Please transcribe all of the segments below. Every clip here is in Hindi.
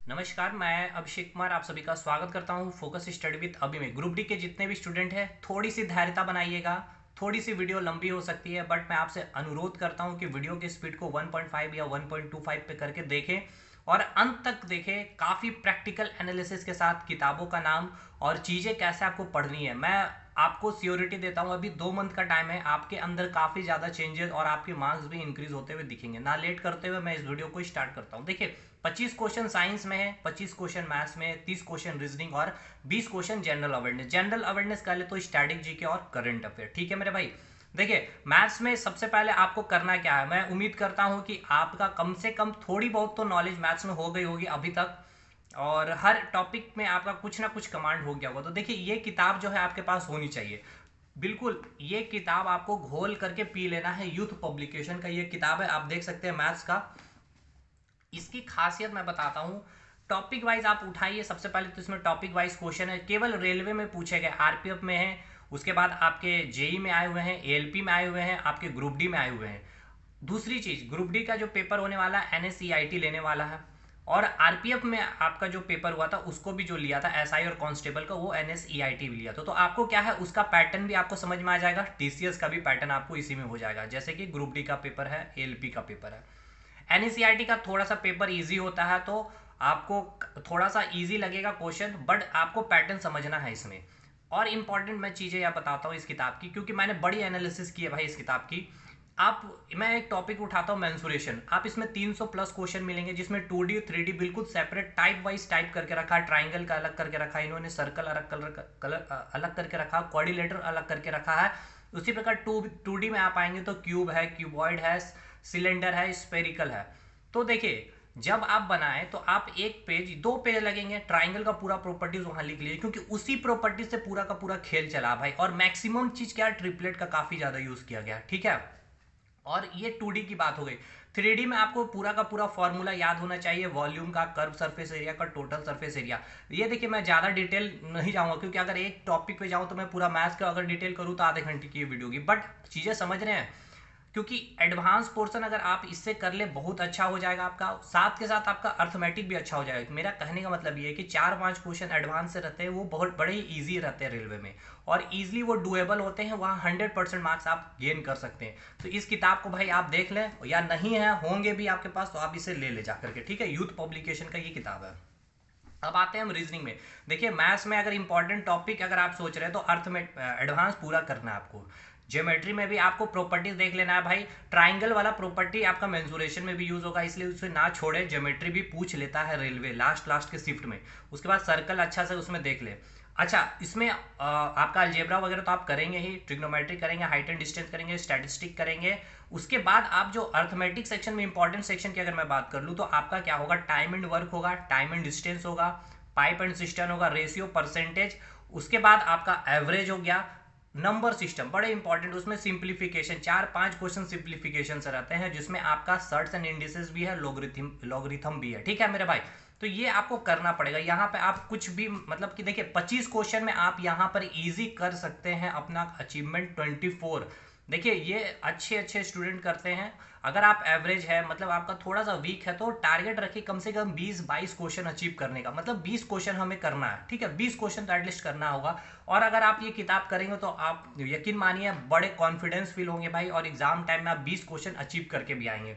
नमस्कार, मैं अभिषेक कुमार आप सभी का स्वागत करता हूं फोकस स्टडी विद अभी में। ग्रुप डी के जितने भी स्टूडेंट हैं थोड़ी सी धैर्यता बनाइएगा। थोड़ी सी वीडियो लंबी हो सकती है बट मैं आपसे अनुरोध करता हूं कि वीडियो की स्पीड को 1.5 या 1.25 पे करके देखें और अंत तक देखें। काफ़ी प्रैक्टिकल एनालिसिस के साथ किताबों का नाम और चीज़ें कैसे आपको पढ़नी है मैं आपको सियोरिटी देता हूं। अभी 2 मंथ का टाइम है, आपके अंदर काफ़ी ज़्यादा चेंजेस और आपके मार्क्स भी इंक्रीज होते हुए दिखेंगे। ना लेट करते हुए मैं इस वीडियो को स्टार्ट करता हूं। देखिए, 25 क्वेश्चन साइंस में है, 25 क्वेश्चन मैथ्स में है, 30 क्वेश्चन रीजनिंग और 20 question general awareness. General awareness का ले तो स्टैटिक जीके और करंट अफेयर। ठीक है मेरे भाई। देखिए, मैथ्स में सबसे पहले आपको करना क्या है, मैं उम्मीद करता हूं कि आपका कम से कम थोड़ी बहुत तो नॉलेज मैथ्स में हो गई होगी अभी तक और हर टॉपिक में आपका कुछ ना कुछ कमांड हो गया होगा। तो देखिए, ये किताब जो है आपके पास होनी चाहिए। बिल्कुल, ये किताब आपको घोल करके पी लेना है। यूथ पब्लिकेशन का ये किताब है, आप देख सकते हैं मैथ्स का। इसकी खासियत मैं बताता हूँ। टॉपिक वाइज आप उठाइए। सबसे पहले तो इसमें टॉपिक वाइज क्वेश्चन है, केवल रेलवे में पूछे गए, आरपीएफ में है, उसके बाद आपके जेई में आए हुए हैं, एएलपी में आए हुए हैं, आपके ग्रुप डी में आए हुए हैं। दूसरी चीज, ग्रुप डी का जो पेपर होने वाला है एनएसईआईटी लेने वाला है और आरपीएफ में आपका जो पेपर हुआ था उसको भी जो लिया था एसआई और कांस्टेबल का, वो एनएसईआईटी भी लिया था। तो आपको क्या है, उसका पैटर्न भी आपको समझ में आ जाएगा। टीसीएस का भी पैटर्न आपको इसी में हो जाएगा, जैसे कि ग्रुप डी का पेपर है, एएलपी का पेपर है। एनसीईआरटी का थोड़ा सा पेपर इजी होता है तो आपको थोड़ा सा इजी लगेगा क्वेश्चन, बट आपको पैटर्न समझना है इसमें। और इंपॉर्टेंट मैं चीज़ें यह बताता हूँ इस किताब की, क्योंकि मैंने बड़ी एनालिसिस की है भाई इस किताब की। आप मैं एक टॉपिक उठाता हूँ, मेंसुरेशन। आप इसमें 300 प्लस क्वेश्चन मिलेंगे, जिसमें 2D 3D बिल्कुल सेपरेट टाइप वाइज टाइप करके रखा है। ट्राइंगल का अलग करके रखा है इन्होंने, सर्कल अलग कलर अलग करके रखा, क्वाड्रिलेटरल अलग करके रखा है। उसी प्रकार 2D में आप आएंगे तो क्यूब है, क्यूबॉइड है, सिलेंडर है, स्पेरिकल है। तो देखिए, जब आप बनाएं तो आप एक पेज, 2 पेज लगेंगे। ट्राइंगल का पूरा प्रॉपर्टीज वहां लिख लीजिए, क्योंकि उसी प्रॉपर्टीज से पूरा का पूरा खेल चला भाई। और मैक्सिमम चीज क्या है, ट्रिपलेट का काफी ज्यादा यूज किया गया। ठीक है, और ये 2D की बात हो गई। 3D में आपको पूरा का पूरा फॉर्मूला याद होना चाहिए, वॉल्यूम का, कर्व सरफेस एरिया का, टोटल सरफेस एरिया। ये देखिए, मैं ज़्यादा डिटेल नहीं जाऊंगा, क्योंकि अगर एक टॉपिक पे जाऊं तो मैं पूरा मैथ्स का अगर डिटेल करूँ तो आधे घंटे की वीडियो होगी। बट चीज़ें समझ रहे हैं, क्योंकि एडवांस पोर्शन अगर आप इससे कर ले बहुत अच्छा हो जाएगा आपका। साथ के साथ आपका अर्थमेटिक भी अच्छा हो जाएगा। मेरा कहने का मतलब ये है कि 4-5 क्वेश्चन एडवांस से रहते हैं, वो बहुत बड़े ही ईजी रहते हैं रेलवे में, और ईजिली वो डुएबल होते हैं। वहाँ 100% मार्क्स आप गेन कर सकते हैं। तो इस किताब को भाई आप देख लें, या नहीं है होंगे भी आपके पास तो आप इसे ले जा करके। ठीक है, यूथ पब्लिकेशन का ये किताब है। अब आते हैं हम रीजनिंग में। देखिए, मैथ्स में अगर इंपॉर्टेंट टॉपिक अगर आप सोच रहे हैं तो अर्थ में एडवांस पूरा करना है आपको। ज्योमेट्री में भी आपको प्रॉपर्टीज देख लेना है भाई। ट्राइंगल वाला प्रॉपर्टी आपका मेंसुरेशन में भी यूज होगा, इसलिए उसे ना छोड़े। ज्योमेट्री भी पूछ लेता है रेलवे लास्ट लास्ट के शिफ्ट में। उसके बाद सर्कल अच्छा से उसमें देख ले। अच्छा, इसमें आपका अलजेब्रा वगैरह तो आप करेंगे ही, ट्रिग्नोमेट्री करेंगे, हाइट एंड डिस्टेंस करेंगे, स्टैटिस्टिक करेंगे। उसके बाद आप जो अर्थमेटिक सेक्शन में, इंपॉर्टेंट सेक्शन की अगर मैं बात कर लूँ तो आपका क्या होगा, टाइम एंड वर्क होगा, टाइम एंड डिस्टेंस होगा, पाइप एंड सिस्टम होगा, रेशियो, परसेंटेज। उसके बाद आपका एवरेज हो गया, नंबर सिस्टम बड़े इंपॉर्टेंट। उसमें सिंप्लीफिकेशन, 4-5 क्वेश्चन सिंप्लीफिकेशन से रहते हैं, जिसमें आपका सर्ट्स एंड इंडिसेस भी है, लॉगरिथम भी है। ठीक है मेरे भाई, तो ये आपको करना पड़ेगा। यहाँ पे आप कुछ भी, मतलब कि देखिए, 25 क्वेश्चन में आप यहाँ पर इजी कर सकते हैं अपना अचीवमेंट 24। देखिए, ये अच्छे अच्छे स्टूडेंट करते हैं। अगर आप एवरेज है, मतलब आपका थोड़ा सा वीक है, तो टारगेट रखिए कम से कम 20-22 क्वेश्चन अचीव करने का। मतलब 20 क्वेश्चन हमें करना है। ठीक है, 20 क्वेश्चन तो एटलीस्ट करना होगा। और अगर आप ये किताब करेंगे तो आप यकीन मानिए बड़े कॉन्फिडेंस फील होंगे भाई, और एग्जाम टाइम में आप 20 क्वेश्चन अचीव करके भी आएंगे।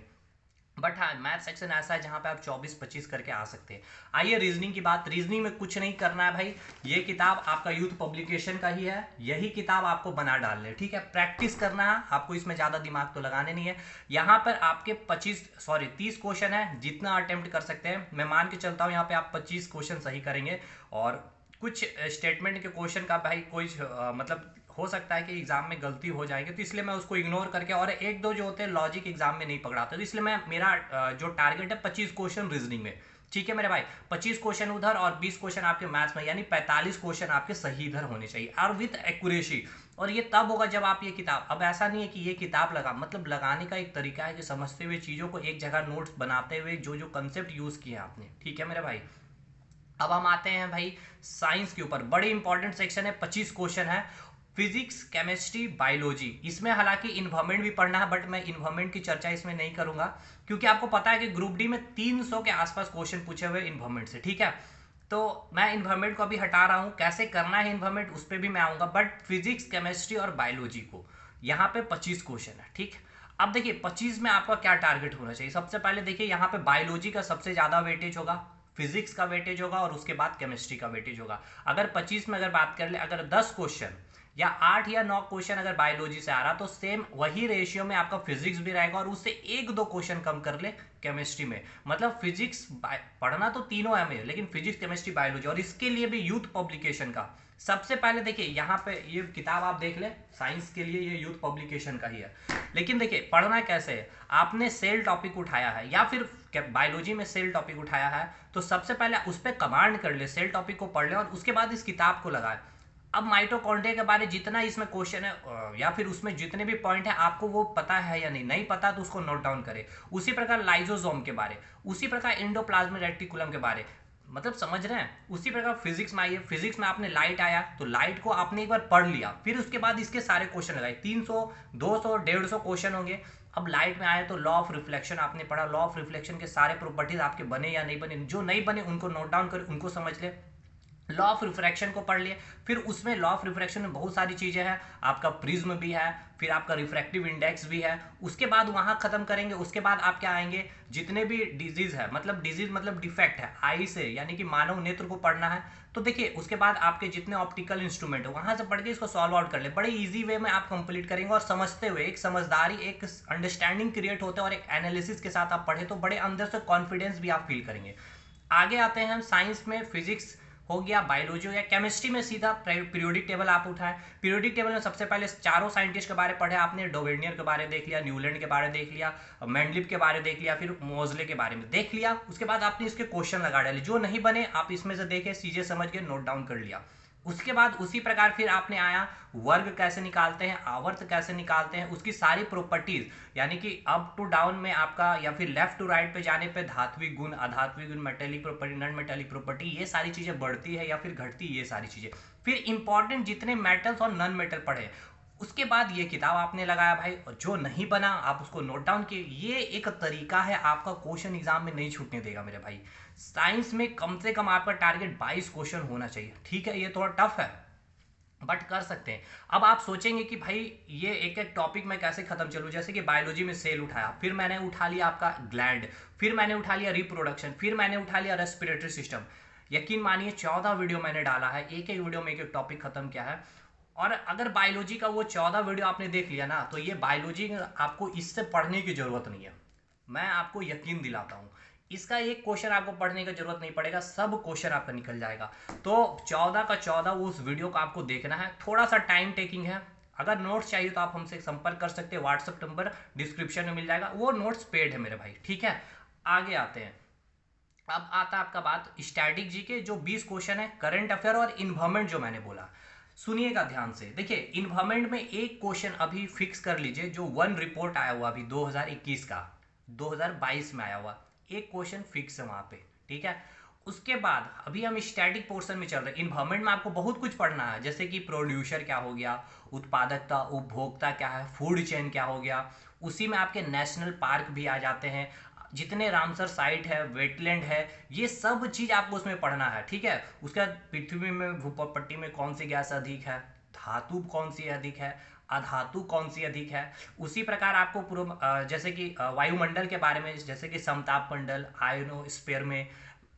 बट हाँ, मैथ सेक्शन ऐसा है जहाँ पे आप 24-25 करके आ सकते हैं। आइए रीजनिंग की बात। रीजनिंग में कुछ नहीं करना है भाई, ये किताब आपका यूथ पब्लिकेशन का ही है, यही किताब आपको बना डालने। ठीक है, प्रैक्टिस करना है आपको, इसमें ज़्यादा दिमाग तो लगाने नहीं है। यहाँ पर आपके 30 क्वेश्चन है, जितना अटेम्प्ट कर सकते हैं। मैं मान के चलता हूँ यहाँ पे आप 25 क्वेश्चन सही करेंगे, और कुछ स्टेटमेंट के क्वेश्चन का भाई कोई मतलब हो सकता है कि एग्जाम में गलती हो जाएगी, तो इसलिए मैं उसको इग्नोर करके, और एक दो जो होते हैं लॉजिक एग्जाम में नहीं पकड़ाते, तो इसलिए मैं, मेरा जो टारगेट है 25 क्वेश्चन रीजनिंग में। ठीक है मेरे भाई, 25 क्वेश्चन उधर और 20 क्वेश्चन आपके मैथ्स में, यानी 45 क्वेश्चन आपके सही इधर होने चाहिए, और विथ एक्यूरेसी। और ये तब होगा जब आप ये किताब, अब ऐसा नहीं है कि ये किताब लगा, मतलब लगाने का एक तरीका है कि समझते हुए चीज़ों को एक जगह नोट्स बनाते हुए जो जो कंसेप्ट यूज़ किए आपने। ठीक है मेरे भाई, अब हम आते हैं भाई साइंस के ऊपर। बड़ी इंपॉर्टेंट सेक्शन है, 25 क्वेश्चन है। फिजिक्स, केमिस्ट्री, बायोलॉजी, इसमें हालांकि इन्वायरमेंट भी पढ़ना है, बट मैं इन्वायरमेंट की चर्चा इसमें नहीं करूंगा, क्योंकि आपको पता है कि ग्रुप डी में 300 के आसपास क्वेश्चन पूछे हुए इन्वायरमेंट से, ठीक है। तो मैं इन्वायरमेंट को अभी हटा रहा हूँ, कैसे करना है इन्वायरमेंट उस पर भी मैं आऊँगा, बट फिजिक्स, केमिस्ट्री और बायोलॉजी को यहाँ पे 25 क्वेश्चन है, ठीक। अब देखिए 25 में आपका क्या टारगेट होना चाहिए। सबसे पहले देखिए यहाँ पे बायोलॉजी का सबसे ज़्यादा वेटेज होगा, फिजिक्स का वेटेज होगा और उसके बाद केमिस्ट्री का वेटेज होगा। अगर 25 में अगर बात कर ले, अगर 10 क्वेश्चन या 8 या 9 क्वेश्चन अगर बायोलॉजी से आ रहा, तो सेम वही रेशियो में आपका फिजिक्स भी रहेगा और उससे 1-2 क्वेश्चन कम कर ले केमिस्ट्री में। मतलब फिजिक्स पढ़ना तो तीनों है में, लेकिन फिजिक्स, केमिस्ट्री, बायोलॉजी, और इसके लिए भी यूथ पब्लिकेशन का सबसे पहले देखिए यहाँ पे ये किताब आप देख ले, साइंस के लिए ये यूथ पब्लिकेशन का ही है। लेकिन देखिए पढ़ना कैसे है, आपने सेल टॉपिक उठाया है या फिर बायोलॉजी में सेल टॉपिक उठाया है, तो सबसे पहले उस पर कमांड कर ले, सेल टॉपिक को पढ़ ले और उसके बाद इस किताब को लगाए। अब माइटोकॉन्ड्रिया के बारे जितना इसमें क्वेश्चन है या फिर उसमें जितने भी पॉइंट है आपको वो पता है या नहीं पता तो उसको नोट डाउन करें। उसी प्रकार लाइजोसोम के बारे, उसी प्रकार एंडोप्लाज्मिक रेटिकुलम के बारे, मतलब समझ रहे हैं। उसी प्रकार फिजिक्स में आइए, फिजिक्स में आपने लाइट आया तो लाइट को आपने एक बार पढ़ लिया, फिर उसके बाद इसके सारे क्वेश्चन लगाए, 300, 200, 150 क्वेश्चन होंगे। अब लाइट में आए तो लॉ ऑफ रिफ्लेक्शन आपने पढ़ा, लॉ ऑफ रिफ्लेक्शन के सारे प्रॉपर्टीज आपके बने या नहीं बने, जो नहीं बने उनको नोट डाउन कर उनको समझ ले। लॉ ऑफ रिफ्रैक्शन को पढ़ लिए, फिर उसमें लॉ ऑफ रिफ्रैक्शन में बहुत सारी चीजें हैं, आपका प्रिज्म भी है, फिर आपका रिफ्रैक्टिव इंडेक्स भी है। उसके बाद वहां खत्म करेंगे, उसके बाद आप क्या आएंगे, जितने भी डिजीज है, मतलब डिजीज मतलब डिफेक्ट है आई से, यानी कि मानव नेत्र को पढ़ना है। तो देखिए उसके बाद आपके जितने ऑप्टिकल इंस्ट्रूमेंट है वहां से पढ़ के इसको सॉल्व आउट कर ले, बड़े इजी वे में आप कंप्लीट करेंगे और समझते हुए एक समझदारी, एक अंडरस्टैंडिंग क्रिएट होते हैं और एक एनालिसिस के साथ आप पढ़े तो बड़े अंदर से कॉन्फिडेंस भी आप फील करेंगे। आगे आते हैं हम साइंस में, फिजिक्स हो गया, बायोलॉजी हो गया, केमिस्ट्री में सीधा पीरियोडिक टेबल आप उठाएं। पीरियोडिक टेबल में सबसे पहले चारों साइंटिस्ट के बारे पढ़े आपने, डोवेनियर के बारे देख लिया, न्यूलैंड के बारे देख लिया, मेंडलिप के बारे देख लिया, फिर मोजले के बारे में देख लिया। उसके बाद आपने इसके क्वेश्चन लगा डाले, जो नहीं बने आप इसमें से देखे, चीजें समझ के नोट डाउन कर लिया। उसके बाद उसी प्रकार फिर आपने आया वर्ग कैसे निकालते हैं, आवर्त कैसे निकालते हैं, उसकी सारी प्रॉपर्टीज, यानी कि अप टू डाउन में आपका या फिर लेफ्ट टू राइट पे जाने पे धात्विक गुण, अधात्विक गुण, metallic property, non metallic property, ये सारी चीजें बढ़ती है या फिर घटती, ये सारी चीजें। फिर इंपॉर्टेंट जितने मेटल्स और नॉन मेटल पढ़े, उसके बाद ये किताब आपने लगाया भाई, और जो नहीं बना आप उसको नोट डाउन किए। ये एक तरीका है, आपका क्वेश्चन एग्जाम में नहीं छूटने देगा मेरे भाई। साइंस में कम से कम आपका टारगेट 22 क्वेश्चन होना चाहिए, ठीक है। ये थोड़ा टफ है बट कर सकते हैं। अब आप सोचेंगे कि भाई ये एक एक टॉपिक में कैसे खत्म चलूं, जैसे कि बायोलॉजी में सेल उठाया, फिर मैंने उठा लिया आपका ग्लैंड, फिर मैंने उठा लिया रिप्रोडक्शन, फिर मैंने उठा लिया रेस्पिरेटरी सिस्टम। यकीन मानिए 14 वीडियो मैंने डाला है, एक एक वीडियो में एक एक टॉपिक खत्म किया है। और अगर बायोलॉजी का वो 14 वीडियो आपने देख लिया ना, तो ये बायोलॉजी आपको इससे पढ़ने की जरूरत नहीं है, मैं आपको यकीन दिलाता हूँ। इसका एक क्वेश्चन आपको पढ़ने की जरूरत नहीं पड़ेगा, सब क्वेश्चन आपका निकल जाएगा। तो 14 का 14 वो उस वीडियो को आपको देखना है, थोड़ा सा टाइम टेकिंग है। अगर नोट्स चाहिए तो आप हमसे संपर्क कर सकते हैं, व्हाट्सएप नंबर डिस्क्रिप्शन में मिल जाएगा, वो नोट्स पेड है मेरे भाई, ठीक है। आगे आते हैं, अब आता है आपका बात स्टैटिक जी के, जो 20 क्वेश्चन है, करंट अफेयर और इन्वायरमेंट जो मैंने बोला, सुनिएगा ध्यान से। देखिए इन्वायरमेंट में एक क्वेश्चन अभी फिक्स कर लीजिए, जो वन रिपोर्ट आया हुआ अभी 2021 का, 2022 में आया हुआ एक क्वेश्चन फिक्स है वहां पे, ठीक है। उसके बाद अभी हम स्टैटिक पोर्शन में चल रहे हैं। इन्वायरमेंट में आपको बहुत कुछ पढ़ना है, जैसे कि प्रोड्यूसर क्या हो गया, उत्पादकता, उपभोक्ता क्या है, फूड चेन क्या हो गया। उसी में आपके नेशनल पार्क भी आ जाते हैं, जितने रामसर साइट है, वेटलैंड है, ये सब चीज आपको उसमें पढ़ना है, ठीक है। उसके बाद पृथ्वी में भूपट्टी में कौन सी गैस अधिक है, धातु कौन सी अधिक है, अधातु कौन सी अधिक है। उसी प्रकार आपको पूर्व जैसे कि वायुमंडल के बारे में, जैसे कि समताप मंडल, आयनोस्फीयर में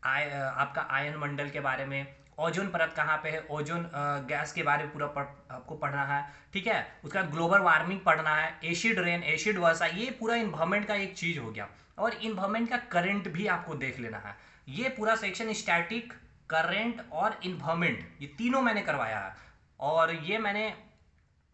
आपका आयन मंडल के बारे में, ओजोन परत कहाँ पे है, ओजोन गैस के बारे में पूरा आपको पढ़ना है, ठीक है। उसका ग्लोबल वार्मिंग पढ़ना है, एसिड रेन, एसिड वर्षा, ये पूरा इन्वायरमेंट का एक चीज हो गया। और इन्वायरमेंट का करंट भी आपको देख लेना है। ये पूरा सेक्शन स्टैटिक, करंट और इन्वायरमेंट, ये तीनों मैंने करवाया है। और ये मैंने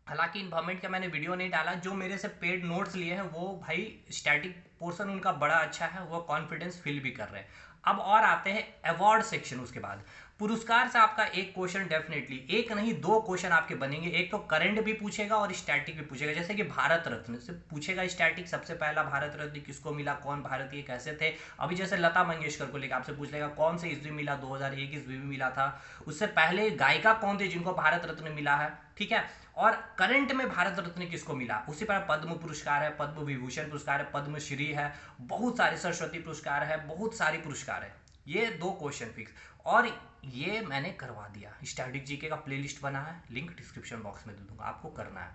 हालांकि इन्वायरमेंट का मैंने वीडियो नहीं डाला, जो मेरे से पेड नोट्स लिए हैं वो भाई स्टैटिक पोर्शन उनका बड़ा अच्छा है, वो कॉन्फिडेंस फील भी कर रहे हैं। अब और आते हैं अवार्ड सेक्शन। उसके बाद पुरस्कार से आपका एक क्वेश्चन डेफिनेटली, एक नहीं दो क्वेश्चन आपके बनेंगे। एक तो करंट भी पूछेगा और स्टैटिक भी पूछेगा। जैसे कि भारत रत्न से पूछेगा स्टैटिक, सबसे पहला भारत रत्न किसको मिला, कौन भारतीय कैसे थे। अभी जैसे लता मंगेशकर को लेकर आपसे पूछ लेगा कौन से ईस्वी मिला, 2001 ईस्वी में मिला था। उससे पहले गायिका कौन थी जिनको भारत रत्न मिला है, ठीक है। और करंट में भारत रत्न किसको मिला, उसी पर पद्म पुरस्कार है, पद्म विभूषण पुरस्कार है, पद्मश्री है, बहुत सारे सरस्वती पुरस्कार है, बहुत सारे पुरस्कार है। ये दो क्वेश्चन फिक्स, और ये मैंने करवा दिया। स्टैटिक जीके का प्लेलिस्ट बना है, लिंक डिस्क्रिप्शन बॉक्स में दे दूंगा, आपको करना है।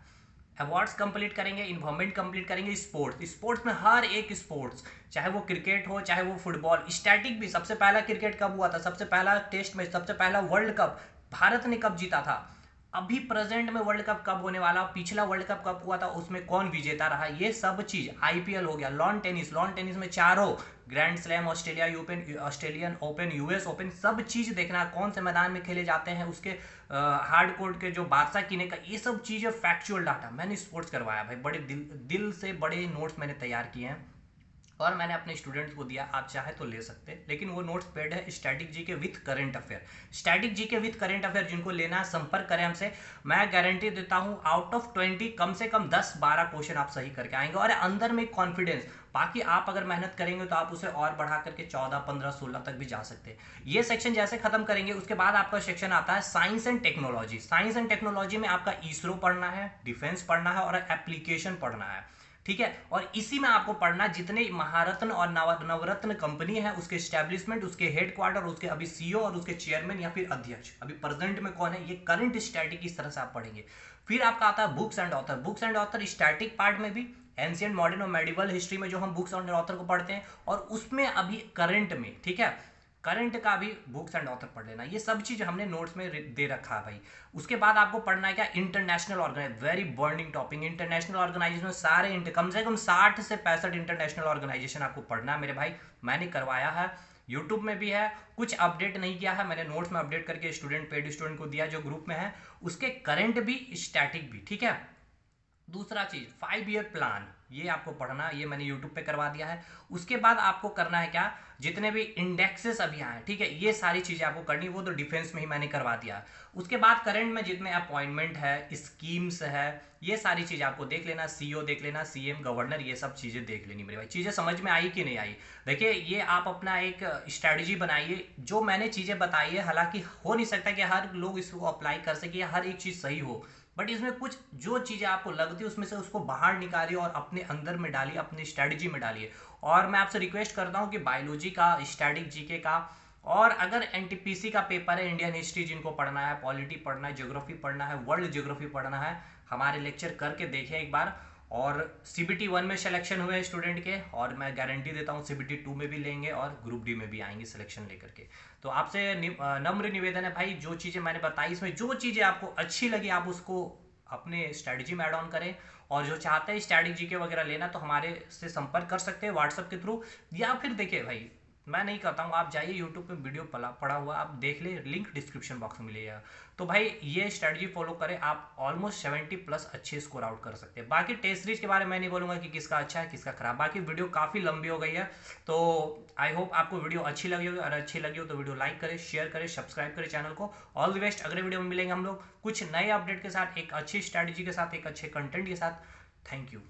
अवार्ड्स कंप्लीट करेंगे, इन्वॉल्वमेंट कंप्लीट करेंगे, स्पोर्ट्स में हर एक स्पोर्ट्स, चाहे वो क्रिकेट हो चाहे वो फुटबॉल, स्टैटिक भी। सबसे पहला क्रिकेट कब हुआ था, सबसे पहला टेस्ट मैच, सबसे पहला वर्ल्ड कप भारत ने कब जीता था, अभी प्रेजेंट में वर्ल्ड कप कब होने वाला, पिछला वर्ल्ड कप कब हुआ था, उसमें कौन विजेता रहा, ये सब चीज। आईपीएल हो गया, लॉन टेनिस में चारों grand slam, Australian open, US open, सब चीज देखना, कौन से मैदान में खेले जाते हैं, उसके हार्ड कोर्ट के जो बादशाह किने का, ये सब चीजें फैक्चुअल डाटा मैंने स्पोर्ट्स करवाया भाई। बड़े दिल से बड़े नोट्स मैंने तैयार किए हैं और मैंने अपने स्टूडेंट्स को दिया। आप चाहे तो ले सकते हैं, लेकिन वो नोट्स पेड है static GK with current affair. Static GK with current affair जिनको लेना है संपर्क करें हमसे। मैं गारंटी देता हूं आउट ऑफ 20 कम से कम 10-12 क्वेश्चन आप सही करके आएंगे, और अंदर में कॉन्फिडेंस। बाकी आप अगर मेहनत करेंगे तो आप उसे और बढ़ा करके 14, 15, 16 तक भी जा सकते हैं। ये सेक्शन जैसे खत्म करेंगे उसके बाद आपका सेक्शन आता है science and technology. Science and technology में आपका इसरो पढ़ना है, डिफेंस पढ़ना है और एप्लीकेशन पढ़ना है, ठीक है। और इसी में आपको पढ़ना जितने महारत्न और नवरत्न कंपनी है, उसके स्टैब्लिशमेंट, उसके हेडक्वार्टर, उसके अभी सीईओ और उसके चेयरमैन या फिर अध्यक्ष अभी प्रेजेंट में कौन है, ये करंट स्टैटिक इस तरह से आप पढ़ेंगे। फिर आपका आता है books and author. Books and author static part में भी, एंशिएंट, मॉडर्न और मेडिवल हिस्ट्री में जो हम बुक्स एंड ऑथर को पढ़ते हैं, और उसमें अभी करंट में, ठीक है, करंट का भी बुक्स एंड ऑथर पढ़ लेना। ये सब चीज हमने नोट्स में दे रखा है भाई। उसके बाद आपको पढ़ना है क्या, international organisation, very burning topic. International organisation में सारे कम से कम 60 से 65 इंटरनेशनल ऑर्गेनाइजेशन आपको पढ़ना है मेरे भाई। मैंने करवाया है, यूट्यूब में भी है, कुछ अपडेट नहीं किया है मैंने, नोट्स में अपडेट करके स्टूडेंट, पेड स्टूडेंट को दिया जो ग्रुप में है, उसके करंट भी स्टैटिक भी, ठीक है। दूसरा चीज 5 ईयर प्लान, ये आपको पढ़ना, ये मैंने यूट्यूब पे करवा दिया है। उसके बाद आपको करना है क्या, जितने भी इंडेक्सेस अभी आए, ठीक है, ये सारी चीजें आपको करनी, वो तो डिफेंस में ही मैंने करवा दिया। उसके बाद करंट में जितने अपॉइंटमेंट है, स्कीम्स है, ये सारी चीजें आपको देख लेना, सीईओ देख लेना, सीएम, गवर्नर, ये सब चीजें देख लेनी मेरे भाई। चीजें समझ में आई कि नहीं आई, देखिए ये आप अपना एक स्ट्रेटजी बनाइए। जो मैंने चीजें बताई है, हालांकि हो नहीं सकता कि हर लोग इसको अप्लाई कर सके, हर एक चीज सही हो, बट इसमें कुछ जो चीजें आपको लगती है उसमें से उसको बाहर निकालिए और अपने अंदर में डालिए, अपनी स्ट्रेटजी में डालिए। और मैं आपसे रिक्वेस्ट करता हूं कि बायोलॉजी का, स्टैटिक जीके का, और अगर एनटीपीसी का पेपर है, इंडियन हिस्ट्री जिनको पढ़ना है, पॉलिटी पढ़ना है, ज्योग्राफी पढ़ना है, वर्ल्ड ज्योग्राफी पढ़ना है, हमारे लेक्चर करके देखें एक बार। और सीबीटी 1 में सिलेक्शन हुए स्टूडेंट के, और मैं गारंटी देता हूँ सीबीटी 2 में भी लेंगे और ग्रुप डी में भी आएंगे सिलेक्शन लेकर के। तो आपसे नम्र निवेदन है भाई, जो चीज़ें मैंने बताई इसमें जो चीज़ें आपको अच्छी लगी आप उसको अपने स्ट्रेटजी में ऐड ऑन करें। और जो चाहते हैं स्टैटिक जीके वगैरह लेना तो हमारे से संपर्क कर सकते हैं व्हाट्सएप के थ्रू, या फिर देखिए भाई मैं नहीं करता हूँ, आप जाइए यूट्यूब पे वीडियो पड़ा हुआ आप देख ले, लिंक डिस्क्रिप्शन बॉक्स में मिलेगा। तो भाई ये स्ट्रेटजी फॉलो करें, आप ऑलमोस्ट 70+ अच्छे स्कोर आउट कर सकते हैं। बाकी टेस्ट सीरीज के बारे में नहीं बोलूंगा कि किसका अच्छा है किसका खराब, बाकी वीडियो काफ़ी लंबी हो गई है। तो आई होप आपको वीडियो अच्छी लगी होगी, और अच्छी लगी हो तो वीडियो लाइक करें, शेयर करें, सब्सक्राइब करें चैनल को। ऑल द बेस्ट, अगले वीडियो में मिलेंगे हम लोग कुछ नए अपडेट के साथ, एक अच्छी स्ट्रेटजी के साथ, एक अच्छे कंटेंट के साथ। Thank you.